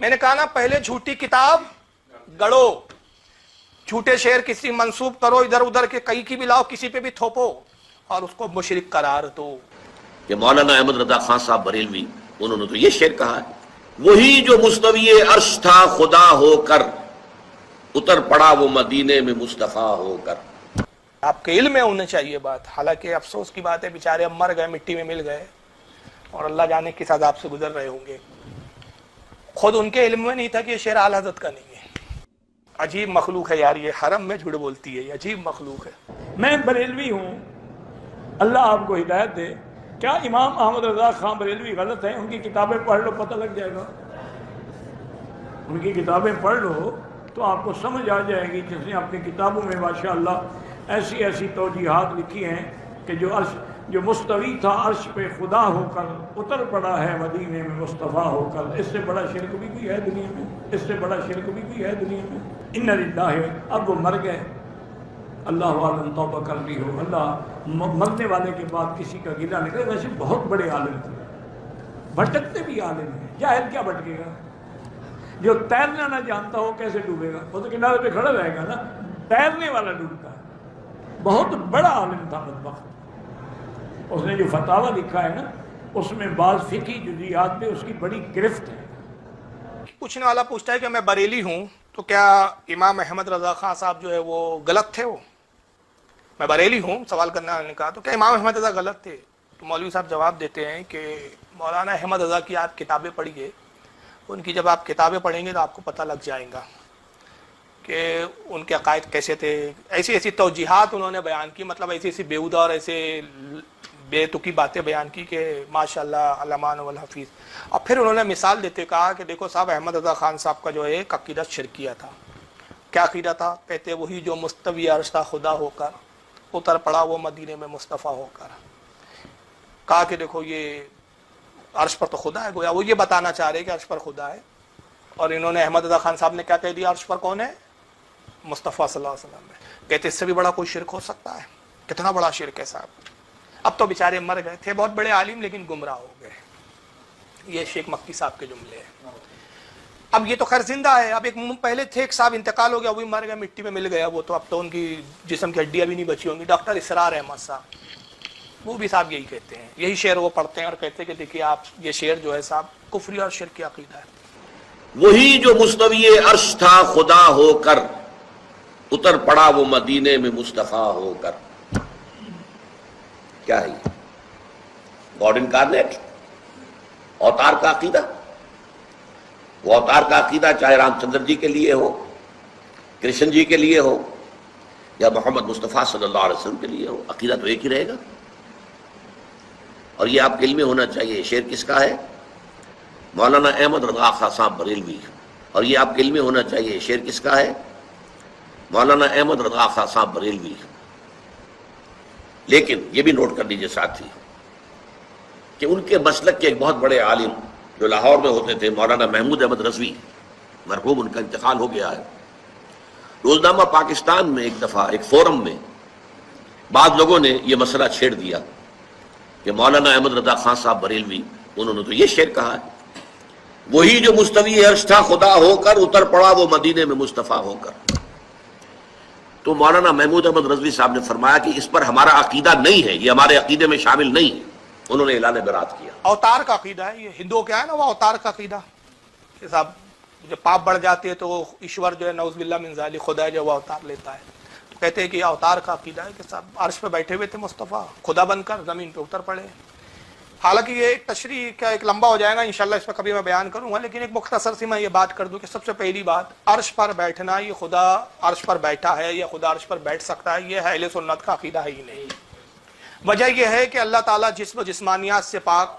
میں نے کہا نا پہلے جھوٹی کتاب گڑو، جھوٹے شعر کسی منسوب کرو ادھر ادھر کے، کئی کی بھی لاؤ، کسی پہ بھی تھوپو اور اس کو مشرک قرار دو. کہ مولانا احمد رضا خان صاحب بریلوی انہوں نے تو یہ شعر کہا ہے، وہی جو مستوی عرش تھا خدا ہو کر، اتر پڑا وہ مدینے میں مصطفیٰ ہو کر. آپ کے علم میں ہونا چاہیے بات. حالانکہ افسوس کی بات ہے بیچارے اب مر گئے، مٹی میں مل گئے اور اللہ جانے کس عذاب سے گزر رہے ہوں گے. خود ان کے علم میں نہیں تھا کہ یہ شعر اعلی حضرت کا نہیں ہے. عجیب مخلوق ہے یار، یہ حرم میں جھوٹ بولتی ہے، یہ عجیب مخلوق ہے. میں بریلوی ہوں، اللہ آپ کو ہدایت دے. کیا امام احمد رضا خان بریلوی غلط ہیں؟ ان کی کتابیں پڑھ لو پتہ لگ جائے گا. ان کی کتابیں پڑھ لو تو آپ کو سمجھ آ جائے گی. جس نے اپنی کتابوں میں ماشاءاللہ ایسی ایسی توجیحات لکھی ہیں کہ جو مستوی تھا عرش پہ خدا ہو کر، اتر پڑا ہے مدینے میں مصطفیٰ ہو کر. اس سے بڑا شرک بھی کوئی ہے دنیا میں؟ اس سے بڑا شرک بھی کوئی ہے دنیا میں؟ ان للہ. اب وہ مر گئے، اللہ عالم توبہ کر لی ہو. اللہ مرنے والے کے بعد کسی کا گلہ نہیں کرے. ویسے بہت بڑے عالم تھے، بھٹکتے بھی عالم ہیں. جاہل کیا بھٹکے گا؟ جو تیرنا نہ جانتا ہو کیسے ڈوبے گا؟ وہ تو کنارے پہ کھڑا رہے گا نا. تیرنے والا ڈوبتا ہے. بہت بڑا عالم تھا بدبخت. اس نے جو فتاوی لکھا ہے نا، اس میں بعض فقہی جزیات پہ اس کی بڑی گرفت ہے. پوچھنے والا پوچھتا ہے کہ میں بریلی ہوں تو کیا امام احمد رضا خان صاحب جو ہے وہ غلط تھے؟ وہ میں بریلی ہوں سوال کرنے والے نے کہا تو کیا امام احمد رضا غلط تھے؟ تو مولوی صاحب جواب دیتے ہیں کہ مولانا احمد رضا کی آپ کتابیں پڑھیے، ان کی جب آپ کتابیں پڑھیں گے تو آپ کو پتہ لگ جائے گا کہ ان کے عقائد کیسے تھے. ایسی ایسی توجیحات انہوں نے بیان کی، مطلب ایسی ایسی بیہودہ اور ایسے بے تکی باتیں بیان کی کہ ماشاءاللہ علمان والحفیظ. اور پھر انہوں نے مثال دیتے کہا کہ دیکھو صاحب احمد رضا خان صاحب کا جو ہے ایک عقیدہ شرکیہ تھا. کیا عقیدہ تھا؟ کہتے وہی جو مستوی عرش تھا خدا ہو کر، اتر پڑا وہ مدینے میں مصطفیٰ ہو کر. کہا کہ دیکھو یہ عرش پر تو خدا ہے، گویا وہ یہ بتانا چاہ رہے کہ عرش پر خدا ہے. اور انہوں نے احمد رضا خان صاحب نے کیا کہہ دیا؟ عرش پر کون ہے؟ مصطفیٰ صلی اللہ علیہ وسلم ہے. کہتے اس سے بھی بڑا کوئی شرک ہو سکتا ہے؟ کتنا بڑا شرک ہے صاحب. اب تو بیچارے مر گئے تھے، بہت بڑے عالم، لیکن گمراہ ہو گئے. یہ شیخ مکی صاحب کے جملے ہیں. اب یہ تو خیر زندہ ہے. اب ایک پہلے تھے ایک صاحب انتقال ہو گیا، وہ بھی مر گیا، مٹی میں مل گیا وہ تو. اب تو ان کی جسم کی ہڈیاں بھی نہیں بچی ہوں گی. ڈاکٹر اسرار احمد صاحب، وہ بھی صاحب یہی کہتے ہیں، یہی شعر وہ پڑھتے ہیں اور کہتے ہیں کہ دیکھیے آپ یہ شعر جو ہے صاحب کفری اور شرک کی عقیدہ ہے. وہی جو مستوی عرش تھا خدا ہو کر، اتر پڑا وہ مدینے میں مصطفیٰ ہو کر. کیا ہے یہ؟ گاڈ انکارنیٹ، اوتار کا عقیدہ. وہ اوتار کا عقیدہ چاہے رام چندر جی کے لیے ہو، کرشن جی کے لیے ہو، یا محمد مصطفیٰ صلی اللہ علیہ وسلم کے لیے ہو، عقیدہ تو ایک ہی رہے گا. اور یہ آپ کے علم میں ہونا چاہیے. شعر کس کا ہے؟ مولانا احمد رضا خان صاحب بریلوی. اور یہ آپ کے علم میں ہونا چاہیے. شعر کس کا ہے؟ مولانا احمد رضا خان صاحب بریلوی. لیکن یہ بھی نوٹ کر لیجیے ساتھی کہ ان کے مسلک کے ایک بہت بڑے عالم جو لاہور میں ہوتے تھے، مولانا محمود احمد رضوی، مرحوم، ان کا انتقال ہو گیا ہے. روزنامہ پاکستان میں ایک دفعہ ایک فورم میں بعض لوگوں نے یہ مسئلہ چھیڑ دیا کہ مولانا احمد رضا خان صاحب بریلوی انہوں نے تو یہ شعر کہا ہے، وہی جو مستوی عرش تھا خدا ہو کر، اتر پڑا وہ مدینے میں مصطفیٰ ہو کر. تو مولانا محمود احمد رضوی صاحب نے فرمایا کہ اس پر ہمارا عقیدہ نہیں ہے، یہ ہمارے عقیدے میں شامل نہیں ہے. انہوں نے اعلان برات کیا. اوتار کا عقیدہ ہے یہ. ہندوؤں کیا ہے نا وہ اوتار کا عقیدہ کہ صاحب جب پاپ بڑھ جاتے ہیں تو ایشور جو ہے نعوذ باللہ من ذالک، خدا جو وہ اوتار لیتا ہے. تو کہتے ہیں کہ یہ اوتار کا عقیدہ ہے کہ صاحب عرش پہ بیٹھے ہوئے تھے مصطفیٰ، خدا بن کر زمین پہ اتر پڑے. حالانکہ یہ ایک تشریح کا ایک لمبا ہو جائے گا، انشاءاللہ اس پہ کبھی میں بیان کروں گا، لیکن ایک مختصر سی میں یہ بات کر دوں کہ سب سے پہلی بات، عرش پر بیٹھنا، یہ خدا عرش پر بیٹھا ہے یا خدا عرش پر بیٹھ سکتا ہے، یہ اہل سنت کا عقیدہ ہے ہی نہیں. وجہ یہ ہے کہ اللہ تعالیٰ جسم و جسمانیات سے پاک،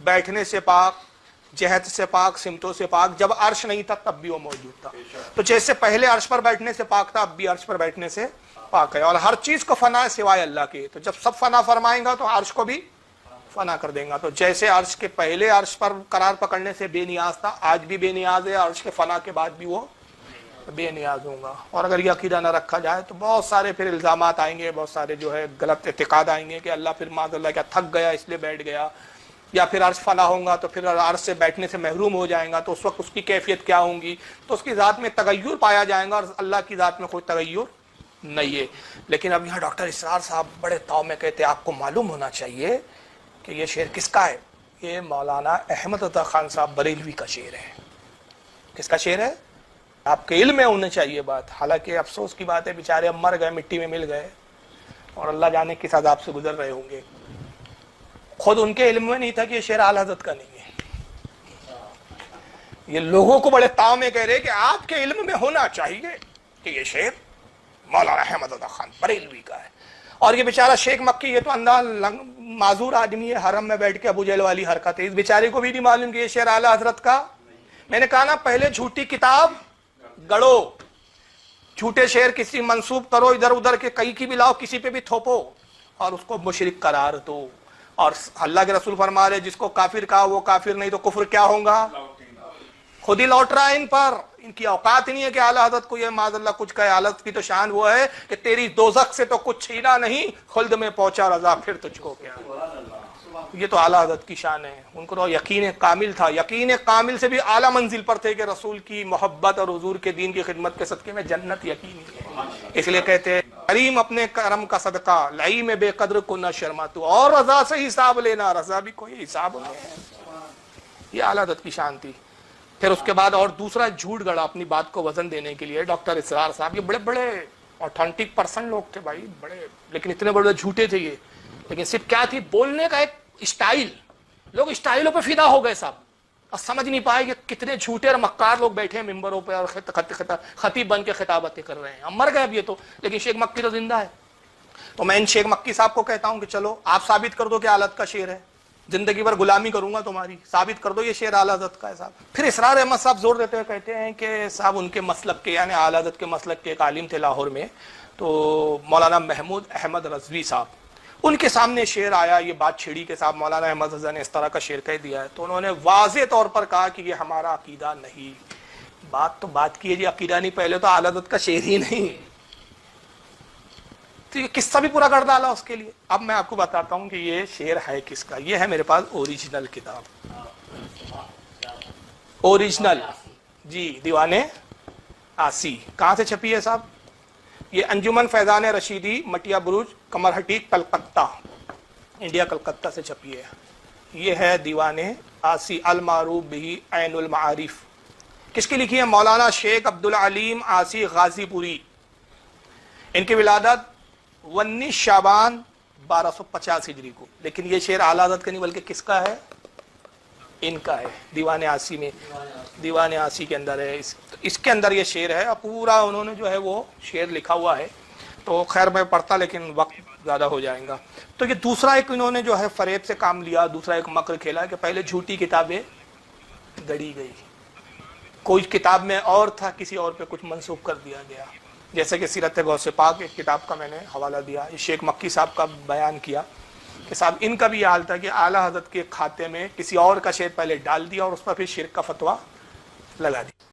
بیٹھنے سے پاک، جہت سے پاک، سمتوں سے پاک. جب عرش نہیں تھا تب بھی وہ موجود تھا. تو جیسے پہلے عرش پر بیٹھنے سے پاک تھا، اب بھی عرش پر بیٹھنے سے پاک ہے. اور ہر چیز کو فنا ہے سوائے اللہ کے. تو جب سب فنا فرمائیں گا تو عرش کو بھی فنا کر دیں گا. تو جیسے عرش کے پہلے عرش پر قرار پکڑنے سے بے نیاز تھا، آج بھی بے نیاز ہے. عرش کے فنا کے بعد بھی وہ بے نیاز ہوں گا. اور اگر یہ عقیدہ نہ رکھا جائے تو بہت سارے پھر الزامات آئیں گے، بہت سارے جو ہے غلط اعتقاد آئیں گے کہ اللہ پھر معاذ اللہ کیا تھک گیا اس لیے بیٹھ گیا، یا پھر عرش فنا ہوگا تو پھر عرش سے بیٹھنے سے محروم ہو جائے گا, تو اس وقت اس کی کیفیت کیا ہوں گی, تو اس کی ذات میں تغیر پایا جائے گا, اور اللہ کی ذات میں کوئی تغیر نہیں ہے. لیکن اب یہاں ڈاکٹر اسرار صاحب بڑے تاؤ میں کہتے ہیں آپ کو معلوم ہونا چاہیے کہ یہ شعر کس کا ہے. یہ مولانا احمد رضا خان صاحب بریلوی کا شعر ہے. کس کا شعر ہے؟ آپ کے علم میں ہونا چاہیے بات. حالانکہ افسوس کی بات ہے بیچارے اب مر گئے, مٹی میں مل گئے, اور اللہ جانے کس عذاب سے گزر رہے ہوں گے. خود ان کے علم میں نہیں تھا کہ یہ شعر اعلی حضرت کا نہیں ہے. یہ لوگوں کو بڑے تاؤ میں کہہ رہے کہ آپ کے علم میں ہونا چاہیے کہ یہ شعر مولانا احمد رضا خان بریلوی کا ہے. اور یہ بیچارہ شیخ مکی, یہ تو اندھا معذور آدمی ہے, حرم میں بیٹھ کے ابو جہل والی حرکت ہے. اس بیچارے کو بھی نہیں معلوم کہ یہ شعر اعلی حضرت کا. میں نے کہا نا پہلے جھوٹی کتاب گڑو, جھوٹے شعر کسی منسوب کرو, ادھر ادھر کے کئی کی بھی لاؤ, کسی پہ بھی تھوپو اور اس کو مشرک قرار دو. اور اللہ کے رسول فرما رہے جس کو کافر کہا وہ کافر نہیں تو کفر کیا ہوگا, خود ہی لوٹ رہا ہے ان پر. ان کی اوقات نہیں ہے کہ اعلی حضرت کو یہ معاذ اللہ کچھ کہے. اعلی حضرت کی تو شان وہ ہے کہ تیری دوزخ سے تو کچھ چھینا نہیں, خلد میں پہنچا رضا پھر تجھ کو کیا. یہ تو اعلی حضرت کی شان ہے. ان کو تو یقین کامل تھا, یقین کامل سے بھی اعلیٰ منزل پر تھے کہ رسول کی محبت اور حضور کے دین کی خدمت کے صدقے میں جنت یقینی ہے. اس لیے کہتے ہیں کریم اپنے کرم کا صدقہ لائی میں بے قدر کو نہ شرما تو, اور رضا سے حساب لینا, رضا بھی کوئی حساب نہیں ہے. یہ اعلی حضرت کی شان تھی. پھر اس کے بعد اور دوسرا جھوٹ گڑا اپنی بات کو وزن دینے کے لیے ڈاکٹر اسرار صاحب. یہ بڑے بڑے اوتھینٹک پرسن لوگ تھے بھائی, بڑے, لیکن اتنے بڑے جھوٹے تھے یہ. لیکن صرف کیا تھی, بولنے کا ایک اسٹائل. لوگ اسٹائلوں پہ فدا ہو گئے صاحب, اور سمجھ نہیں پائے کہ کتنے جھوٹے اور مکار لوگ بیٹھے ہیں ممبروں پہ اور خطیب بن کے خطابتیں کر رہے ہیں. ہم مر گئے اب یہ تو, لیکن شیخ مکی تو زندہ ہے. تو میں ان شیخ مکی صاحب کو کہتا ہوں کہ چلو آپ ثابت کر دو کہ اعلی حضرت کا شعر ہے, زندگی بھر غلامی کروں گا تمہاری, ثابت کر دو یہ شعر اعلی حضرت کا ہے صاحب. پھر اسرار احمد صاحب زور دیتے ہوئے کہتے ہیں کہ صاحب ان کے مسلک کے یعنی اعلی حضرت کے مسلک کے ایک عالم تھے لاہور میں, تو مولانا محمود احمد رضوی صاحب, ان کے سامنے شعر آیا, یہ بات چھڑی کہ صاحب مولانا احمد رضا نے اس طرح کا شعر کہہ دیا ہے. تو انہوں نے واضح طور پر کہا کہ یہ ہمارا عقیدہ نہیں. بات تو بات کی ہے جی, عقیدہ نہیں, پہلے تو اعلی حضرت کا شعر ہی نہیں. تو یہ قصہ بھی پورا کر ڈالا اس کے لیے. اب میں آپ کو بتاتا ہوں کہ یہ شعر ہے کس کا. یہ ہے میرے پاس اوریجنل کتاب, اوریجنل جی, دیوان آسی. کہاں سے چھپی ہے صاحب؟ یہ انجمن فیضان رشیدی, مٹیا بروج, کمر ہٹی, کلکتہ, انڈیا, کلکتہ سے چھپی ہے. یہ ہے دیوان آسی المعروف بہ عین المعارف. کس کی لکھی ہے؟ مولانا شیخ عبدالعلیم آسی غازی پوری. ان کی ولادت 19 شعبان 1250 ہجری کو. لیکن یہ شعر اعلی حضرت کا نہیں بلکہ کس کا ہے؟ ان کا ہے. دیوان آسی میں, دیوان آسی کے اندر ہے. اس کے اندر یہ شعر ہے, پورا انہوں نے جو ہے وہ شعر لکھا ہوا ہے. تو خیر میں پڑھتا لیکن وقت زیادہ ہو جائے گا. تو یہ دوسرا ایک انہوں نے جو ہے فریب سے کام لیا, دوسرا ایک مکر کھیلا کہ پہلے جھوٹی کتابیں گڑی گئی, کوئی کتاب میں اور تھا, کسی اور پہ کچھ منسوب کر دیا گیا. جیسے کہ سیرت غوث پاک ایک کتاب کا میں نے حوالہ دیا, شیخ مکی صاحب کا بیان کیا کہ صاحب ان کا بھی یہ حال تھا کہ اعلیٰ حضرت کے کھاتے میں کسی اور کا شعر پہلے ڈال دیا اور اس پر پھر شرک کا فتویٰ لگا دیا.